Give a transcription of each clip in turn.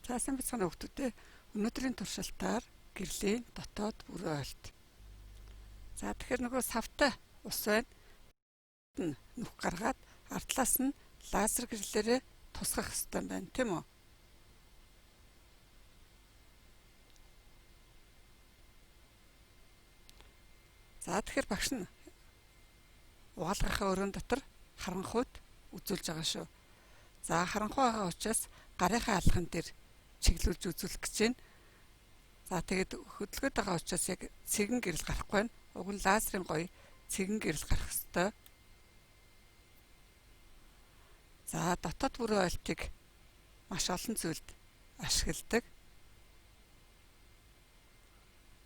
Сайн бацхан хүүхдүүдээ өнөөдрийн туршилтаар гэрлийн дотоод бүрэн ойлт. За тэгэхээр нөгөө савтай ус байна. Нүх гаргаад ардлаас нь лазер гэрлээрээ тусгах хэрэгтэй байна, тийм үү? За тэгэхээр багш нь угаалгахаа өрөөнд дотор харанхуйд үзүүлж байгаа шүү. За харанхуй байгаа учраас гарынхаа алхам дээр чиглүүлж үзүүлэх гэж байна. За тэгээд хөдөлгөөд байгаа учраас яг цэгэн гэрэл гарахгүй байна. Уг нь лазерын гоё цэгэн гэрэл гарах ёстой. За дотоод бүрэн ойлтыг маш олон зүйлд ашигладаг.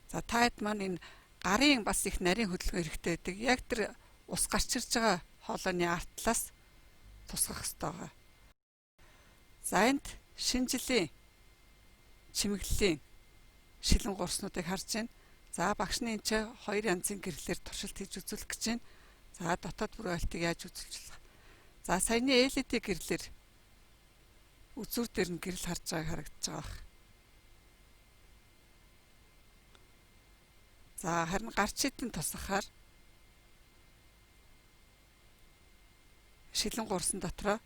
За та хэд маань энэ гарын бас их нарийн хөдөлгөөн хэрэгтэй байдаг. Яг тэр ус гарч ирж байгаа хоолойны артлаас тусгах ёстой байгаа. За энд шинэ жилийн чимэглэлийн шилэн гурснуудыг харж байна. За багш нь энэ ч хоёр янзын гэрлэлээр туршилт хийж үзүүлэх гэж байна. За дотоод бүрэн ойлтыг яаж үзүүлж болох. За саяны LED гэрлэлээр үзүүр дээр нь гэрэл харж байгааг харагдаж байгаа бах. За харин гарч идэн тусахаар шилэн гурсан дотроо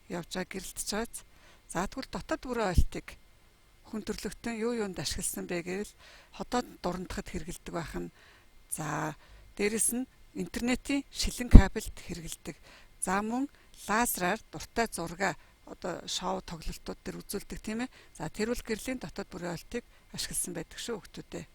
явж байгаа гэрэлтж байгааз. За тэгвэл дотоод бүрэн ойлтыг хүн төрлөختөн юу юунд ашигласан бэ гэвэл хотод дурандахад хэрэгэлдэг байх нь. За дээрэс нь интернетийн шилэн кабелд хэрэгэлдэг. За мөн лазераар дуртай зураг шоу тоглолтууд дээр үзүүлдэг тийм ээ. За тэрүүл гэрлийн дотоод бүрэн ойлтыг ашигласан байдаг шүү хүүхдүүдээ.